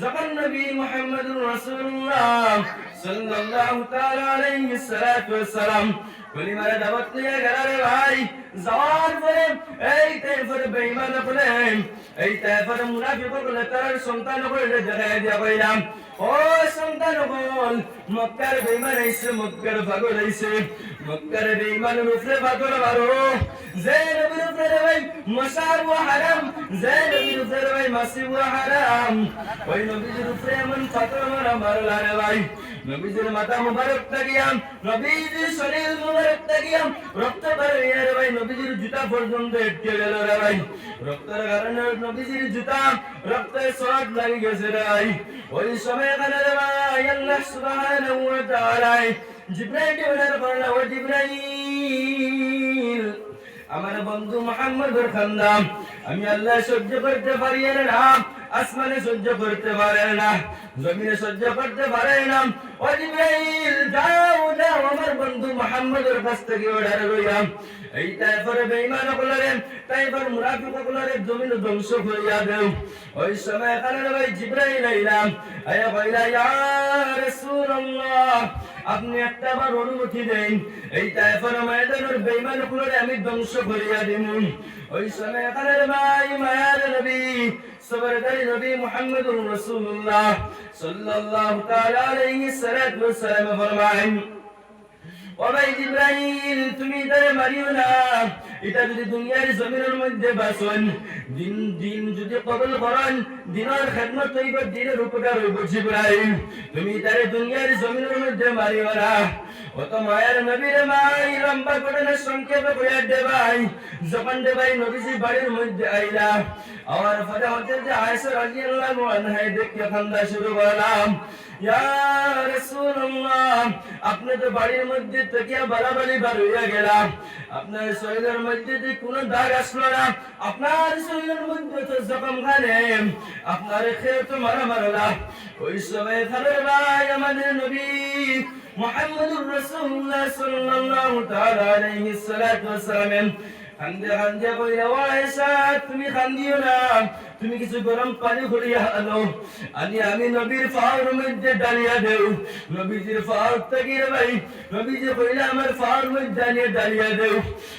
যখন নবী মুহাম্মদুর রাসূলুল্লাহ সাল্লাল্লাহু তাআলা আলাইহি সাল্লাতু ওয়াসসালাম কলিমার দাওয়াত নিয়ে গেলেন ভাই, যাওয়ার পরে এই তাইফের বেঈমান বলে, এই তাইফের মুনাফিক বলে তার সন্তান বলে জানায় দিয়া কইলাম, ও সন্তান বল, মক্কার বেঈমান আইছে, মক্কার পাগল আইছে, মক্কার বেঈমানের উপরে পাগল মারো, যে নবীর উপরে ভাই মশাব হারাম, যে নবীর উপরে ভাই মাসিব হারাম, ওই নবীর উপরে এমন পাগল মারলা রে ভাই, নবীজির মাথা মুবারক তাকিয়াম, নবীজির শরীর মুবারক তাকিয়াম, রক্ত বেরিয়ে রে ভাই, নবীজির জুতা পর্যন্ত আটকে গেল রে ভাই, রক্তের কারণে নবীজির জুতা রক্তের স্বাদ লাগি গেছে রে ভাই। ওই সময় এখানে রে ভাই আল্লাহ সুবহানাহু ওয়া তাআলা জিবরাইলকে বলার করলো, ও জিবরাইল, আমার বন্ধু মুহাম্মদের খান্দাম আমি আল্লাহ সহ্য করতে পারি না, আসমানে সহ্য করতে পারে না, জমিনে সহ্য করতে পারে না, ও জিবরাইল যাও যাও আমার বন্ধু মুহাম্মদের কাছ থেকে অর্ডার লইলাম, এই তাইফের বেঈমান গুলোরে, তাইফের মুনাফিক গুলোরে জমিন ধ্বংস করিয়া দেও। ওই সময় এখানে ভাই জিবরাইল আইলাম, আয়া কইলা, ইয়া রাসূলুল্লাহ, আপনি একটা বার অনুমতি দেন, এই তাইফের ময়দানের বেঈমান গুলোরে আমি ধ্বংস করিয়া দেব। ওই সময় এখানে ভাই মায়ার নবী সবরদারি নবী মুহাম্মদুর রাসূলুল্লাহ সাল্লাল্লাহু তাআলা আলাইহি সাল্লাতু ওয়াসসালাম ফরমায়েন, ও ভাই জিবরাইল, তুমি এটারে মারিও না, এটা যদি দুনিয়ার জমিনের মধ্যে বাসন, দিন যদি কবুল করেন, দিনের খেদমত হইব, দিনের উপকার হইব, জিবরাইল তুমি এটারে দুনিয়ার জমিনের মধ্যে মারিও না। অত মায়ের নবীর মাই লম্বা করে না সংক্ষেপে কইয়া দে ভাই, যখন দে ভাই নবীজি বাড়ির মধ্যে আইলা, আমার ফলে হতে যে আয়েশা রাদিয়াল্লাহু আনহা দেখে কান্দা শুরু করলাম, ইয়া রাসূলুল্লাহ, আপনি তো বাড়ির মধ্যে থেকে বালাবালি বার হইয়া গেলাম, আপনার শরীরের মধ্যে যে কোনো দাগ আসলো না, আপনার শরীরের মধ্যে তো জখম খানে, আপনার খেয়ে তো মারা মারলা। ওই সময় খালের ভাই আমাদের নবী মুহাম্মদুর রাসূলুল্লাহ সাল্লাল্লাহু তাআলা আলাইহি সাল্লাতু ওয়াসসালাম কান্দে কান্দে কইলা, ও আয়েশা, তুমি কান্দিও না, তুমি কিছু গরম পানি করিয়া আনো, আমি নবীর পায়ের মধ্যে ডালিয়া দেও, নবীজির পায়ের থেকে ভাই নবীজি কইলা আমার পায়ের মধ্যে আনিয়ে ডালিয়া দেও।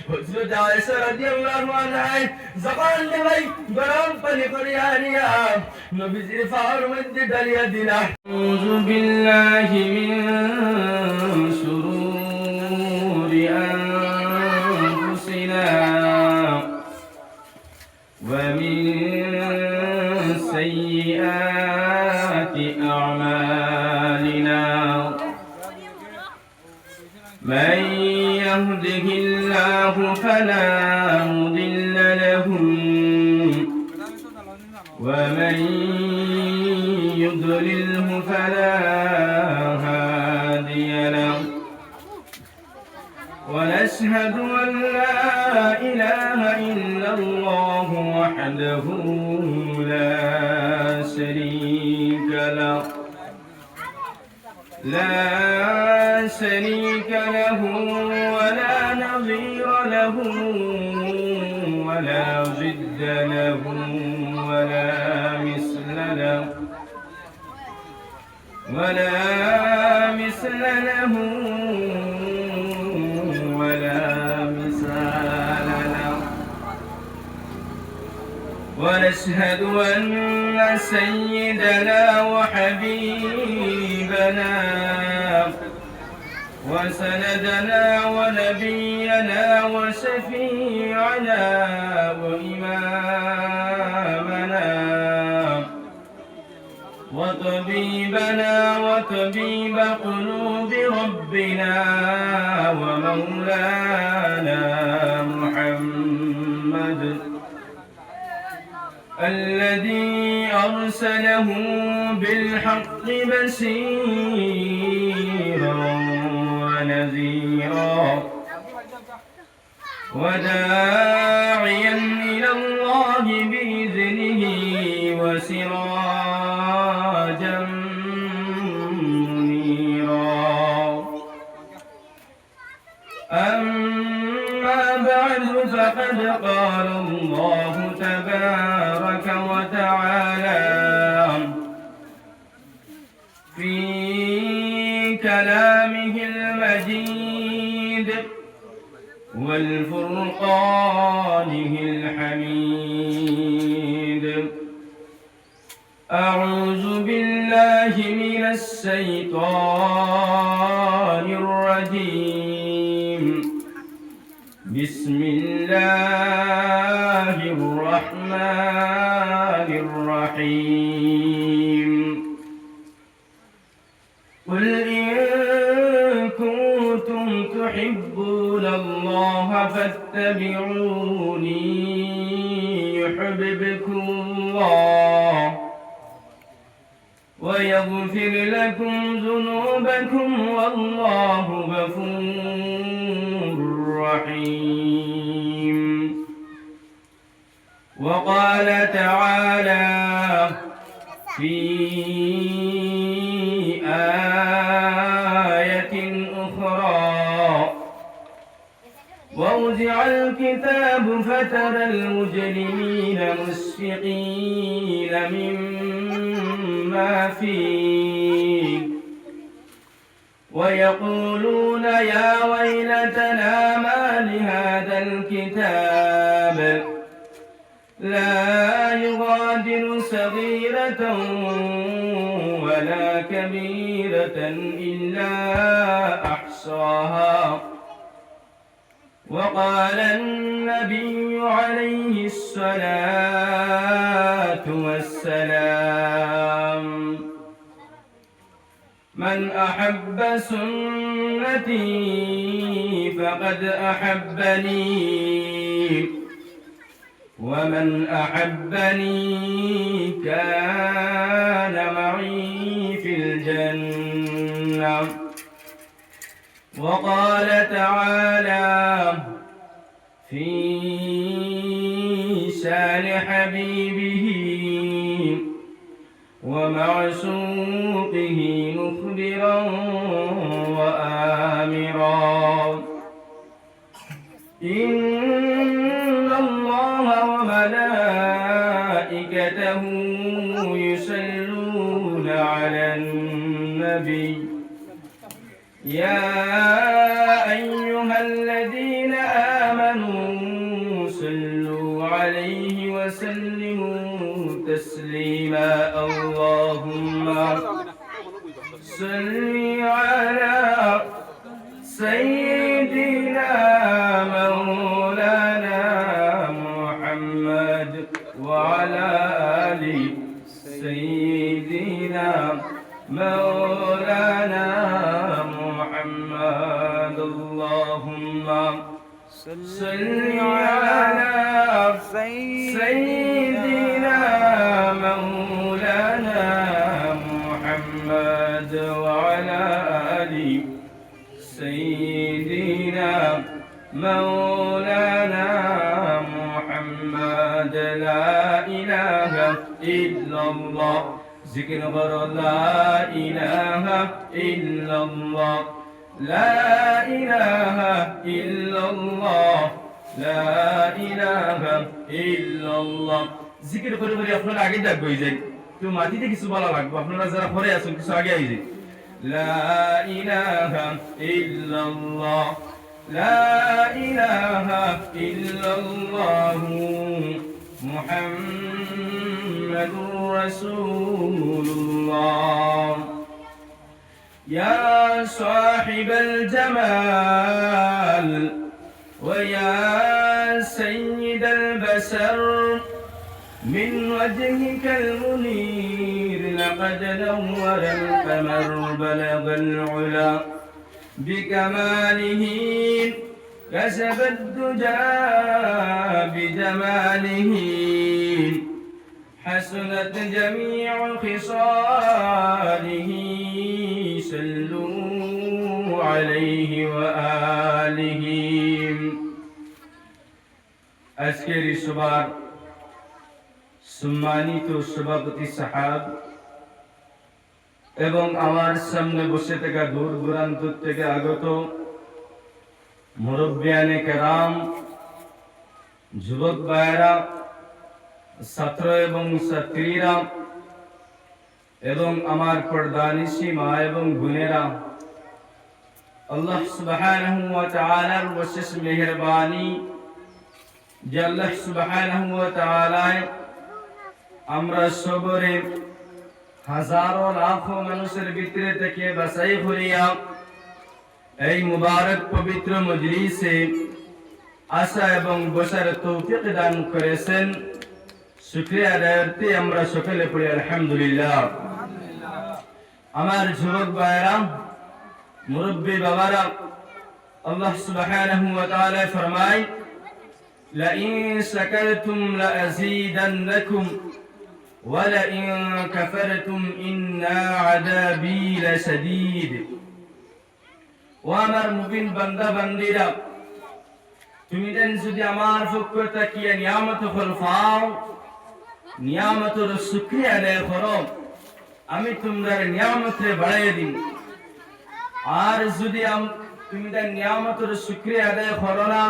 হযরত আয়েশা রাদিয়াল্লাহু আনহা যখন ভাই গরম পানি করিয়া আনিয়া নবীজির পায়ের মধ্যে ডালিয়া দিলা। আউযু বিল্লাহি মিন শুরুরি আনফুসিনা ওয়া মিন سيئات أعمالنا من يهده الله فلا مضل له ومن يضلله فلا هادي له ونشهد أن لا إله إلا الله وحده لا شريك له ولا نظير له ولا ضد له ولا مثل له ولا مثال له ونشهد أن سيدنا وحبيبنا وسندنا ونبينا وشفيعنا وإمامنا وطبيبنا وطبيب قلوب ربنا ومولانا محمد الذي أرسله بالحق بشيرا ونذيرا وداعيا إلى الله بإذنه وسراجا منيرا. أما بعد فقد قال الله تبارك وتعالى والفرقانه الحميد. أعوذ بالله من الشيطان الرجيم. بسم الله الرحمن الرحيم. قل إن كنتم تحبون الله فاتبعوني يحببكم الله ويغفر لكم ذنوبكم والله غفور رحيم. وقال تعالى في آية أخرى: ووضع الكتاب فترى المجرمين مشفقين مما فيه ويقولون يا ويلتنا ما لهذا الكتاب لا يغادر صغيرة ولا كبيرة إلا أحصاها. وقال النبي عليه الصلاة والسلام: من أحب سنتي فقد أحبني ومن أحبني كان معي في الجنة. وقال تعالى في شان حبيبه ومعشوقه مخبرا وآمرا: إن الله وملائكته يصلون على النبي يا أيها الذين آمنوا صلوا عليه وسلموا تسليما. اللهم صل على سيدنا مولانا محمد وعلى آل سيدنا مولانا محمد. اللهم صل على سيدنا مولانا محمد وعلى آل سيدنا مولانا محمد. لا إله إلا الله. ذكر لا إله إلا الله. لا إله إلا الله. لا إله إلا الله. জিকির করে করে আপনারা আগে ডাক হয়ে যায়। কেউ মাটিতে কিছু বলা লাগবে, আপনারা যারা পরে আছেন কিছু আগে আই যায়। লা ইলাহা ইল্লাল্লাহ। লা ইলাহা ইল্লাল্লাহ মুহাম্মাদুর রাসূলুল্লাহ। يا صاحب الجمال ويا سيد البشر من وجهك المنير لقد نور القمر بلغ العلا بكماله كسب الدجى بجماله حسنت جميع خصاله صلوا عليه وآله. আজকের এই সভার সম্মানিত সভাপতি সাহেব এবং আমার সামনে বসে থাকা দূর দূরান্ত থেকে আগত মুরব্বিয়ানে কেরাম, যুবক ভাইয়েরা, ছাত্র এবং ছাত্রীরা এবং আমার পর্দানিশী মা এবং বোনেরা, আল্লাহ সুবহানাহু ওয়া তাআলার বিশেষ মেহেরবানি যে আল্লাহ সুবহানাহু ওয়া তাআলা আমরা সবরে হাজারো লাখো মানুষের ভিতরে থেকে বাছাই করিয়া এই মুবারক পবিত্র মজলিসে আসা এবং বসার তৌফিক দান করেছেন। শুকরিয়া আদায়ার্থে আমরা সকলে পড়ি আলহামদুলিল্লাহ। আমার যুবক ভাইরা, মুরব্বী বাবারা, আল্লাহ সুবহানাহু ওয়া তাআলা ফরমায়, লাইন শাকারতুম লাযীদান্নাকুম ওয়া লাইন কাফারতুম ইন্না আযাবী লাশাদীদ। ও আমার মুমিন বান্দা বান্দীরা, তুমি যদি আমার পক্ষ থেকে নিয়ামত ফল পাও, নিয়ামতের শুকরিয়া আদায় করো, আমি তোমার নিয়ামতে বাড়াইয়া দিন। আর যদি তুমি তাই নিয়ামতের শুকরিয়া আদায় করো না,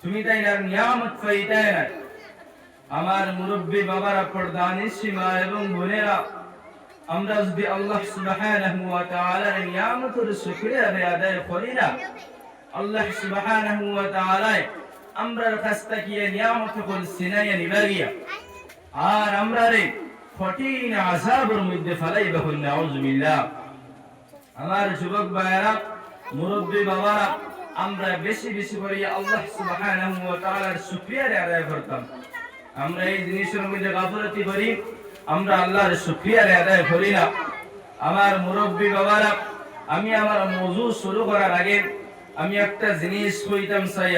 তুমি তাই নিয়ামত পাইতে না। আমার মুরব্বী বাবারা, পর্দানিশী মা এবং বোনেরা, আমরা যদি আল্লাহ সুবহানাহু ওয়া তাআলার নিয়ামতের শুকরিয়া আদায় করি না, আল্লাহ সুবহানাহু ওয়া তাআলা আমরার কাছ থেকে নিয়ামত কল সিনাইয়া নিবাগিয়া আর আমরা রে কঠিন আযাবের মধ্যে ফেলাইবা। নাউযু বিল্লাহ। আমার যুবক ভাইরা, মুরব্বী বাবারা, আমরা বেশি বেশি করে আল্লাহ সুবহানাহু ওয়া তাআলার শুকরিয়া আদায় করতাম। আমরা এই জিনিসের মধ্যে গাফলতি করি, আমরা আল্লাহর শুকরিয়া আদায় করি না। আমার মুরব্বী বাবারা, আমি আমার মওযু শুরু করার আগে আমি একটা জিনিস কইতাম চাই।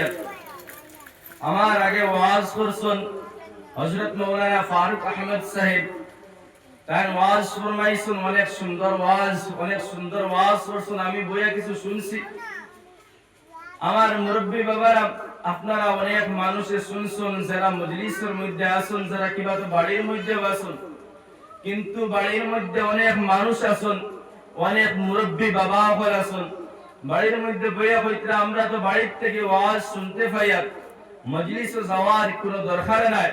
আমার আগে ওয়াজ করছেন হযরত মাওলানা ফারুক আহমদ সাহেব। তার ওয়াজ ফরমাইছেন, অনেক সুন্দর ওয়াজ করছেন। আমি বইয়া কিছু শুনছি। আমার মুরব্বী বাবারা, আপনারা অনেক মানুষে শুনছেন, যারা মজলিসের মধ্যে আসুন, যারা কিবা তো বাড়ির মধ্যে আসুন, কিন্তু বাড়ির মধ্যে অনেক মানুষ আসুন, অনেক মুরব্বী বাবা হল আসুন। বাড়ির মধ্যে বইয়া হইতে আমরা তো বাড়ির থেকে ওয়াজ শুনতে পাই, মজলিসে যাওয়ার কোনো দরকার নাই।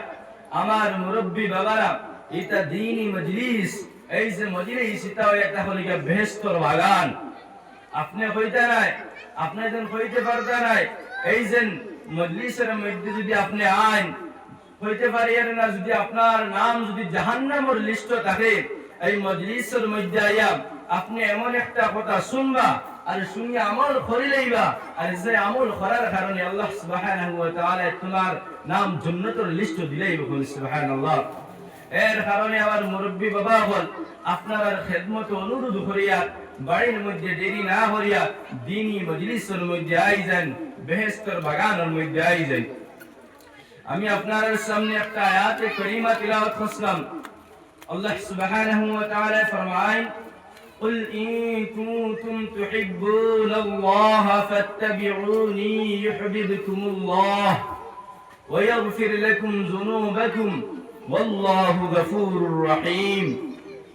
আমার মুরব্বী বাবারা, এটা দ্বীনি মজলিস। এই যে মজলিস, এটা একটা হলো বেহেশতের বাগান। আপনি হইতে নাই, আপনি যেন হইতে পারতে নাই। এই যে মজলিসের মধ্যে যদি আপনি আইন হইতে পারিয়েন না, যদি আপনার নাম যদি জাহান্নামের লিস্ট থাকে, এই মজলিসের মধ্যে আইয়া আপনি এমন একটা কথা শুনবা আর শুনি আমল করিলেইবা, আর যে আমল করার কারণে আল্লাহ সুবহানাহু ওয়া তাআলা তোমার নাম জান্নাতের লিস্ট দিলেইবা। সুবহানাল্লাহ। এর কারণে আমার মুরব্বী বাবা বল, আপনার খেদমত অনুরোধ করিয়া বাড়ির মধ্যে দেরি না করিয়া দ্বীনি মজলিসের মধ্যে আই যান, বেহেশতের বাগানের মধ্যে আই যান। আমি আপনার সামনে একটা আয়াতে কারিমা তিলাওয়াত করলাম। আল্লাহ সুবহানাহু ওয়া তাআলা ফরমায়, قل إن كنتم تحبون الله فاتبعوني يحببكم الله ويغفر لكم ذنوبكم والله غفور رحيم।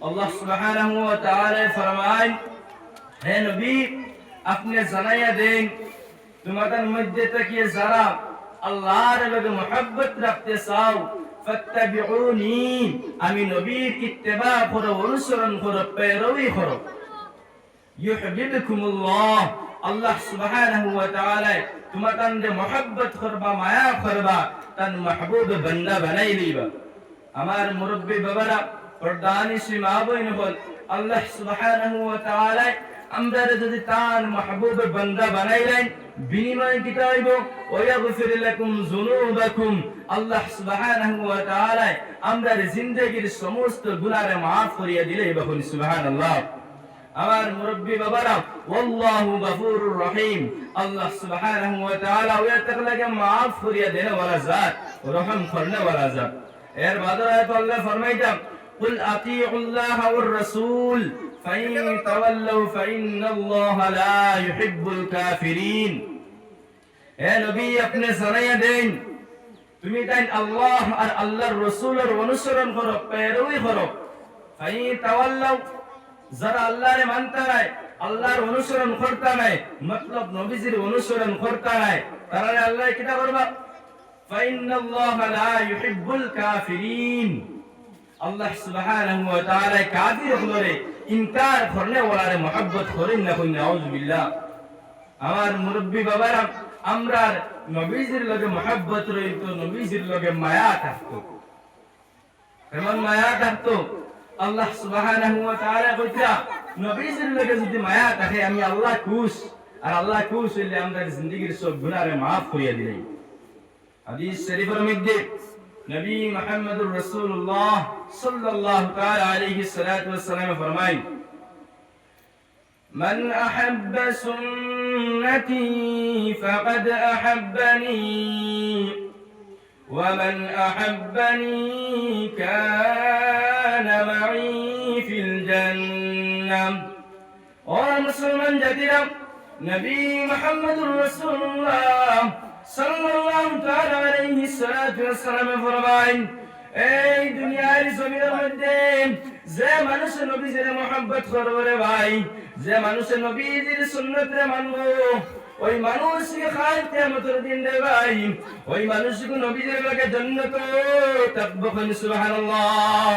আল্লাহ সুবহানাহু ওয়া তাআলা ফরমায়, হে নবী, আপনি জানাইয়া দেন তোমাদের মধ্যে থেকে যারা আল্লাহর লগে মহব্বত রাখতে চাও, ফাত্তাবিউনি, আমি নবীর ইত্তেবা করো, অনুসরণ করো, পেরোই করো। ইউহিব্বুকুমুল্লাহ, আল্লাহ সুবহানাহু ওয়া তাআলা তোমাদের মহব্বত করবা, মায়া করবা, তার মাহবুব বান্দা বানাই লইবা। আমার মুরব্বী বাবারা, পর্দানিশী মা বোন বল, আল্লাহ সুবহানাহু ওয়া তাআলা আমরা যদি তার মাহবুব বান্দা বানাইলেন, বিনিময় কি হইব? ওয়াগফির লাকুম যুনুবাকুম, আল্লাহ সুবহানাহু ওয়া তাআলা আমাদের জিন্দেগীর সমস্ত গুনাহ মাফ করিয়া দিলে। বলুন সুবহানাল্লাহ। আমার মুরব্বী বাবারা, আল্লাহু গফুরুর রহিম, আল্লাহ সুবহানাহু ওয়া তাআলা ওয়া তাআলাকে মাফ করিয়া দেনে ওয়ালা জাত, রহম করনে ওয়ালা জাত। এর বাদে আল্লাহ ফরমাইতা, কুল আতিউল্লাহ ওয়ার রাসূল ফাইন তাওয়াল্লাউ ফাইন্নাল্লাহা লা ইউহিব্বুল কাফিরিন। হে নবী, আপনি জানাইয়া দেন তুমি তাই আল্লাহ আর আল্লাহর রাসূলের অনুসরণ করো, পেরোই করো। ফাইন তাওয়াল্লাউ, যারা আল্লাহরে মানতে নাই, আল্লাহর অনুসরণ করতে নাই, মতলব নবীজির অনুসরণ করতে নাই, তারা আল্লাহ কিটা করবা? ফাইন্নাল্লাহা লা ইউহিব্বুল কাফিরিন। আল্লাহ সুবহানাহু ওয়া তাআলা কাফির হলরে ইনকার করনে ওয়ালারে মুহাব্বত করেন না। কই নাউযু বিল্লাহ। আমার মুরব্বী বাবারা, আমরা নবীজির লগে মহব্বত রইত, নবীজির লগে মায়া থাকতো। এমন মায়া থাকতো, আল্লাহ সুবহানাহু ওয়া তাআলা কইতা নবীজির লগে যদি মায়া থাকে আমি আল্লাহ খুশ, আর আল্লাহ খুশ হইলে আমরা জিন্দেগীর সব গুনাহ মাফ করিয়া দিই। হাদিস শরীফের মধ্যে নবী মুহাম্মদুর রাসূলুল্লাহ সাল্লাল্লাহু তাআলা আলাইহি সাল্লাতু ওয়াস সালাম ফরমায়, من أحب سنتي فقد أحبني ومن أحبني كان معي في الجنة. ومسلمان جديرا نبي محمد رسول الله صلى الله تعالى عليه الصلاة والسلام فرمائن এই দুনিয়ার জমিনের মধ্যে যে মানুষের নবীজির মহব্বত করবে রে ভাই, যে মানুষের নবীজির সুন্নতরে মানবো, ওই মানুষকে খায় কিয়ামতের দিন রে ভাই, ওই মানুষকে নবীজির লগে জান্নাত থাকবে। সুবহানাল্লাহ।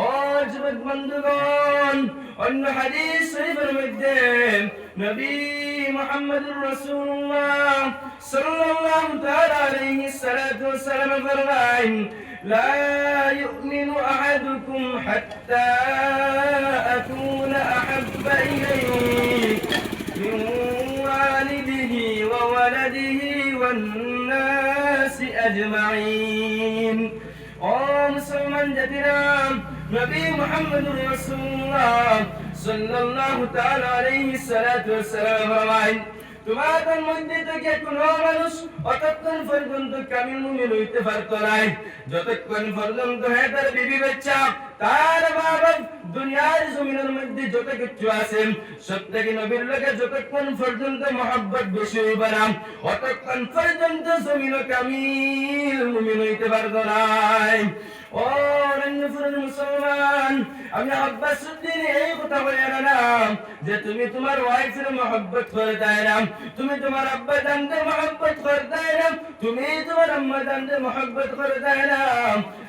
ও যুবক বন্ধুগণ, অন্য হাদিস শরীফের মধ্যে নবী মুহাম্মদুর রাসূলুল্লাহ সাল্লাল্লাহু তাআলা আলাইহি সাল্লাতু ওয়াস সালাম ফরমায়েন, لا يؤمن أحدكم حتى أكون أحب إليه من والده وولده والناس أجمعين. مسلمان جديرا نبي محمد رسول الله صلى الله تعالى عليه الصلاة والسلام فرمائن, তোমাদের মধ্যে থেকে কোনো মানুষ অতক্ষণ পর্যন্ত কামিল মুমিন হইতে পারতো না যতক্ষণ পর্যন্ত তার বিবি বাচ্চা, তার মা বাপ, দুনিয়ার জমিনের মধ্যে যত কিছু আছে সব থেকে নবীর লগে যতক্ষণ পর্যন্ত মহব্বত বেশি হইবে না অতক্ষণ পর্যন্ত জমিন কামিল মুমিন হইতে পারতো না। ও মুসলমান, আমি আব্বাসউদ্দিন এই কথা বলে না যে তুমি তোমার ওয়াইফের মহব্বত করে দেয় না, তুমি তোমার আব্বা জানদের মহব্বত করে দেয় না, তুমি তোমার আম্মা জানদের মহব্বত করে দেয় না।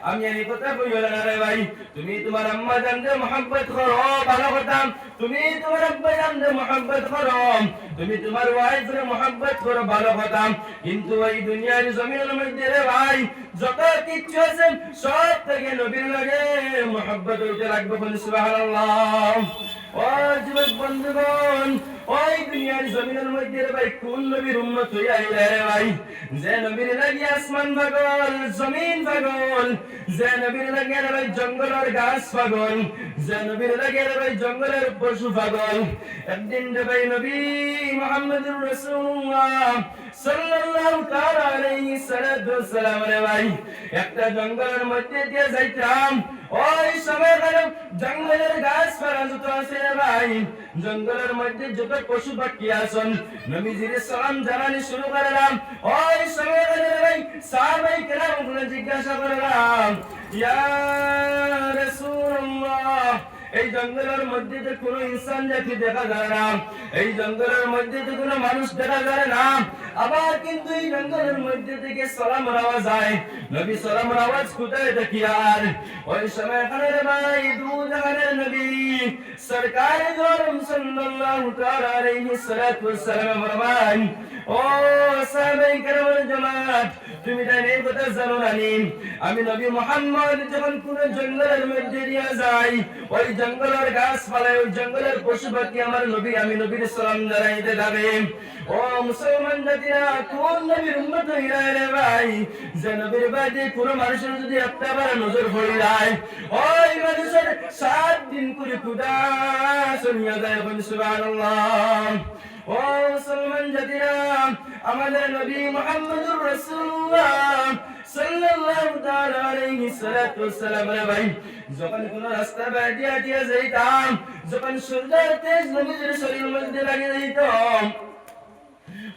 আমি এই কথা বলি না রে ভাই, তুমি তোমার আম্মা জানদের মহব্বত করো ভালো কথা, তুমি তোমার আব্বা জানদের মহব্বত করো, তুমি তোমার ওয়াইফের মহব্বত করো ভালো কথা, কিন্তু এই দুনিয়ার জমিনের মধ্যে রে ভাই যত কিছু আছে সব থেকে নবীর লাগে মহব্বত হইতে লাগবে। সুবহানাল্লাহ। ও যুবক বন্ধুগণ, ওই দুনিয়ার জমিনের মধ্যে রে ভাই কোন নবীর উম্মত হইয়া আইলে রে ভাই, যে নবীর লাগে আসমান পাগল, জমিন পাগল, যে নবীর লাগে রে ভাই জঙ্গলের গাছ পাগল, যে নবীর লাগে রে ভাই জঙ্গলের পশু পাগল। একদিন রে ভাই নবী মুহাম্মদুর রাসূলুল্লাহ সাল্লাল্লাহু তাআলা আলাইহি সাল্লাতু ওয়াস সালাম রে ভাই একটা জঙ্গলের মধ্যে দিয়ে যাইতাম, ওই সময় জঙ্গলের গাছপালা যত আছে রে ভাই, জঙ্গলের মধ্যে যত পশু পাখি আছেন নবীজির সালাম জানানি শুরু করলাম। ওই সময় রে ভাই সাহাবায়ে কেরাম জিজ্ঞাসা করলাম, ইয়া রাসূলুল্লাহ, এই জঙ্গলের মধ্যে তো কোনো ইনসান জাতি দেখা যায় না, এই জঙ্গলের মধ্যে তো কোনো মানুষ দেখা যায় না, আবার কিন্তু এই জঙ্গলের মধ্যে থেকে সালামের আওয়াজ হয়। নবী সালামের আওয়াজ কোথায় দেখি আর ওই সময় খানের ভাই দু জাহানের নবী সরকারে গরম সাল্লাল্লাহু তাআলা আলাইহি সাল্লাতু ওয়াস সালাম ফরমান, ও সাহাবায়ে কেরামের জামাত, তুমি জানেন এই কথা জানো না নি, আমি নবী মুহাম্মদ যখন কোন জঙ্গলের মধ্যে দিয়ে যাই, ওই জঙ্গলের গাছপালায়, ওই জঙ্গলের পশু পাখি আমার নবী, আমি নবীর সালাম জানাইতে যাবে। ও মুসলমান জাতিরা, কোন নবীর উম্মত হইরা রে ভাই, যে নবীর বাদে কোন মানুষের যদি একটাবার নজর পড়ে যায়, ওই মানুষের 7 দিন করে ক্ষুধা শুনিয়া যায়। সুবহানাল্লাহ। ও মুসলমান জাতিরা, আমাদের নবী মুহাম্মদুর রাসূলুল্লাহ সাল্লাল্লাহু তাআলা আলাইহি সাল্লাতু ওয়াস সালাম রে ভাই যখন কোন রাস্তা বাদিয়া দিয়া যাইতাম, যখন সূর্যের তেজ নবীর শরীরের মধ্যে লাগে যাইত,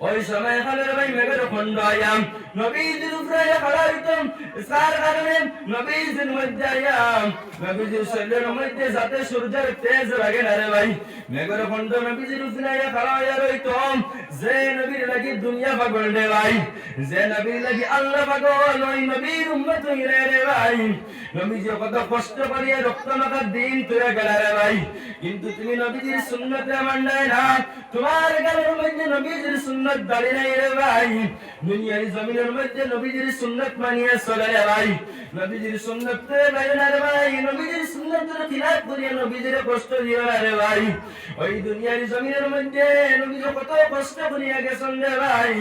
ওই সময় খালের ভাই মেঘের খন্ড আয়াম নবীজির উপরে খাড়া হইতাম তার কারণে নবীজির মধ্যে আয়াম নবীজির শরীরের মধ্যে যাতে সূর্যের তেজ লাগে না রে ভাই মেঘের খন্ড নবীজির উপরে খাড়া হইয়া রইতাম যে নবীর লাগি দুনিয়া পাগল রে ভাই যে নবীর লাগি আল্লাহ পাগল ওই নবীর উম্মত হইরে রে ভাই নবীজি কত কষ্ট করিয়া রক্ত মাখা দিন তুলে গেল রে ভাই কিন্তু তুমি নবীজির সুন্নতে মানায় না তোমার গালের মধ্যে নবীজির সুন্নাত দাঁড়িয়ে নাই রে ভাই দুনিয়ার জমিনের মধ্যে নবীজির সুন্নাত মানিয়ে চলে রে ভাই নবীজির সুন্নাতে বাইরে না রে ভাই নবীজির সুন্নাতের খিলাফ করিয়া নবীজির কষ্ট দিও না রে ভাই ওই দুনিয়ার জমিনের মধ্যে নবীজি কত কষ্ট করিয়া গেছেন রে ভাই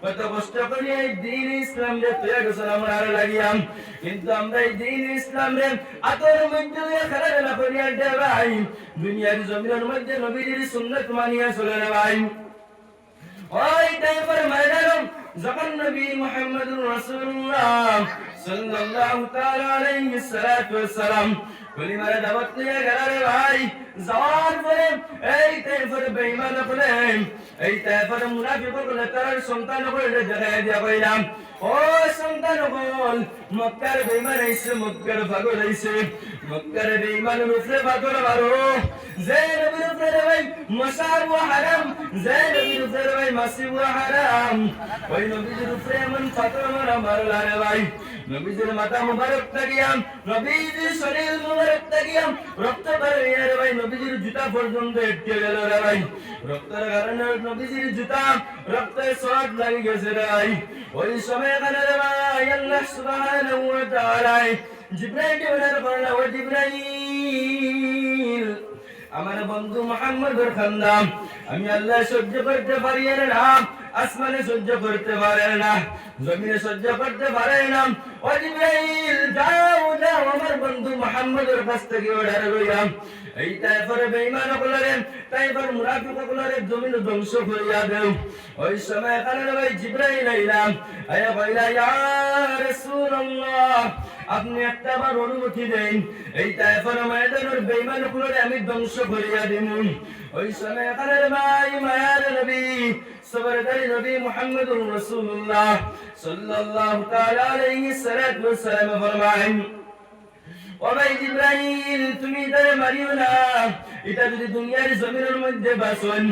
কত কষ্ট করিয়া এই দ্বীন ইসলাম রে তৈরি গেছেন আমরা আর লাগিয়াম কিন্তু আমরা এই দ্বীন ইসলাম রে আতর মধ্যে খেলা না করিয়া রে ভাই দুনিয়ার জমিনের মধ্যে নবীজির সুন্নাত মানিয়ে চলে রে ভাই ওই টাইপের ময়দান যখন নবী মুহাম্মদুর রাসূলুল্লাহ সাল্লাল্লাহু তাআলা আলাইহি সাল্লাতু ওয়াসসালাম কলিমার দাওয়াত নিয়ে গেল রে ভাই যাওয়ার পরে এই টাইপের বেঈমান বলেন এই টাইপের মুনাফিক বলে তার সন্তান বলে দেখায় দিয়া কইলাম ও সন্তান বল মক্কার বেঈমান আইছে মক্কার পাগল আইছে মক্কার বেঈমানের উপরে পাগল মারো যে নবীর উপরে ভাই মশার ওয়া হারাম যে নবীর উপরে ভাই মাসি ওয়া হারাম ওই নবীর উপরে এমন পাগল মারলা রে ভাই নবীজির মাথা মুবারক তাকিয়াম নবীজির শরীর মুবারক তাকিয়াম রক্ত বেরিয়ে রে ভাই নবীজির জুতা পর্যন্ত এটকে গেল রে ভাই রক্তের কারণে নবীজির জুতা রক্তে শর্ট লাগি গেছে রে ভাই ওই সময় কানে রে ভাই আল্লাহ সুবহানাহু ওয়া তাআলা জিবরাইলকে বলার বললা ও জিবরাইল আমার বন্ধু মুহাম্মদের খান্দাম আমি আল্লাহ সহ্য করতে পারি না আসমানে সহ্য করতে পারে না জমিনে সহ্য করতে পারে না ও জিবরাইল যাও যাও আমার বন্ধু মুহাম্মদের কাছ থেকে অর্ডার করিলাম এই তাইফের বেঈমান গুলোরে তাইফের মুনাফিক গুলোরে জমিন ধ্বংস করিয়া দেও ওই সময় কারণে ভাই জিবরাইল আইলাম আয়া কইলা ইয়া রাসূলুল্লাহ আপনি একটা বার অনুমতি দেন এই তাইফের ময়দানের বেঈমান গুলোরে আমি ধ্বংস করিয়া দেব ওই সময় কারণে ভাই মায়ার নবী সবরদারি নবী মুহাম্মদুর রাসূলুল্লাহ সাল্লাল্লাহু তাআলা আলাইহি সাল্লাতু ওয়াসসালাম ফরমায়েন ও ভাই জিবরাইল তুমি তারে মারিও না এটা যদি দুনিয়ার জমিনের মধ্যে বাসন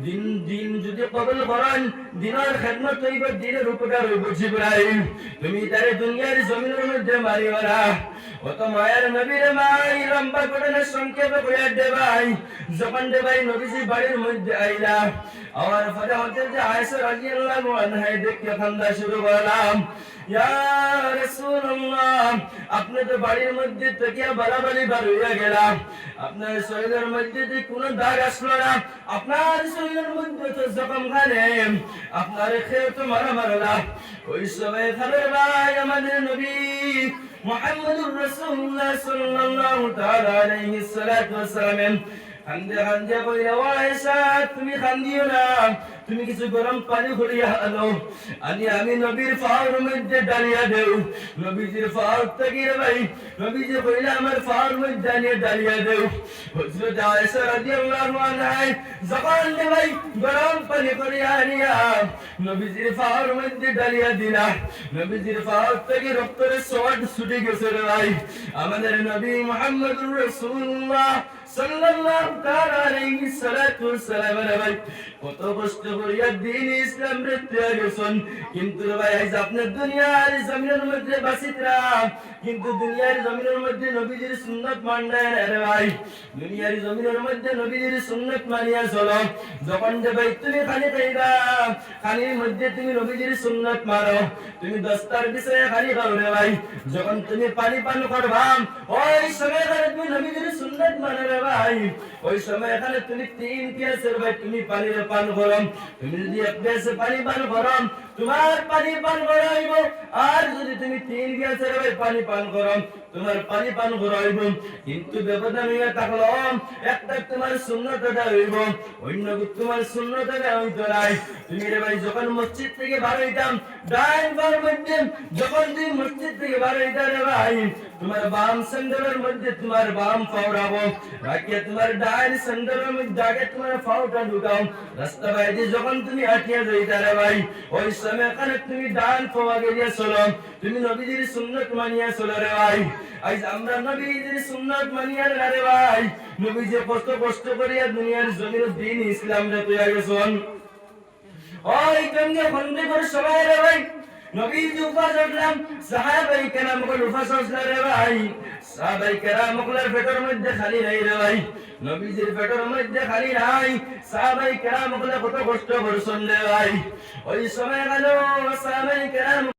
দিন দিন যদি কবুল করেন দিনের খিদমত হইব দিনের উপকার হইব জিবরাইল তুমি তারে দুনিয়ার জমিনের মধ্যে মারিও না ও তো মায়ের নবীর মাই লম্বা করে সংক্ষেপে কইয়া দে ভাই যখন দে ভাই নবীজি বাড়ির মধ্যে আইলা আমার ফাদা হতে যে আয়েশা রাদিয়াল্লাহু আনহা দেখে কান্দা শুরু করলাম ইয়া রাসূলুল্লাহ আপনি তো বাড়ির মধ্যে তকিয়া বালাবালি বার হইয়া গেলাম আপনার শরীরের মধ্যে যে কোনো দাগ আসলো না আপনার শরীরের মধ্যে তো জখম খানে আপনার খেয়ে তো মারলা ওই সময় খালের ভাই আমাদের নবী মুহাম্মদুর রাসূলুল্লাহ সাল্লাল্লাহু তাআলা আলাইহি সাল্লাতু ওয়াসসালাম খান্দে খান্দে কইলা ও আয়েশা তুমি খান্দিও না তুমি কিছু গরম পানি করিয়া আনো আমি নবীর ফাওয়ার মধ্যে ডালিয়া দেও নবীজির ফাওয়ার থেকে ভাই নবীজি কইলা আমার ফাওয়ার মধ্যে নিয়ে ডালিয়া দেও হযরত আয়েশা রাদিয়াল্লাহু আনহা যখন ভাই গরম পানি করিয়া আনিয়া নবীজির ফাওয়ার মধ্যে ডালিয়া দিলা নবীজির ফাওয়ার থেকে রক্তের সোয়াদ ছুটে গেছে রে ভাই আমাদের নবী মুহাম্মদুর রাসূলুল্লাহ সাল্লাল্লাহু তাআলা আলাইহি সাল্লাতু ওয়াসসালাম রে ভাই কত কষ্ট করিয়া দ্বীন ইসলাম রে ত্যাগ করেছেন কিন্তু রে ভাই আজ আপনার দুনিয়ার জমিনের মধ্যে বাসিতরা কিন্তু দুনিয়ার জমিনের মধ্যে নবীজির সুন্নাত মানায় না রে ভাই দুনিয়ার জমিনের মধ্যে নবীজির সুন্নাত মানিয়া চলো যখন যে ভাই তুমি খালি খাইবা খালির মধ্যে তুমি নবীজির সুন্নাত মানো তুমি দস্তার বিষয়ে খালি খাও রে ভাই যখন তুমি পানি পান করবা ওই সময় তুমি নবীজির সুন্নাত মানে রে ভাই ওই সময় এখানে তুমি 3 গ্লাসের ভাই তুমি পানি পান করো তুমি যদি 1 গ্লাস পানি পান করো তোমার পানি পান করাইব আর যদি তুমি 3 গ্লাসের ভাই পানি পান করো তোমার পানি পান করাইব, কিন্তু ব্যবধান হইয়া থাকলো একটা তোমার সুন্নতটা হইব, অন্য তোমার সুন্নতটা হইতো নাই। তুমি রে ভাই যখন মসজিদ থেকে বার হইতাম, ডাইন বার মধ্যে যখন তুমি মসজিদ থেকে বার হইতা রে ভাই, তোমার বাম স্যান্ডেলের মধ্যে তোমার বাম পাও রাখো, রাখিয়া তোমার ডাইন স্যান্ডেলের মধ্যে আগে তোমার পাওটা ঢুকাও। রাস্তা বাইরে যখন তুমি হাঁটিয়া যাইতা রে ভাই, ওই সময় এখানে তুমি ডান পাও আগে দিয়ে চলো, তুমি নবীজির সুন্নত মানিয়া চলো রে ভাই। আজ আমরা নবীজির সুন্নত মানিয়া রে ভাই, নবীজি কষ্ট কষ্ট করিয়া দুনিয়ার জমির দিন ইসলাম রে তৈরি গেছেন। ওই গঙ্গে বন্দে করে সবাই রে ভাই নবীজি উপাস করলাম, সাহাবাই কেরাম গুলো উপাস করল রে ভাই। সাহাবাই কেরাম গুলোর পেটের মধ্যে খালি নাই রে ভাই, নবীজির পেটের মধ্যে খালি নাই। সাহাবাই কেরাম গুলো কত কষ্ট করছেন রে ভাই। ওই সময় গেল সাহাবাই কেরাম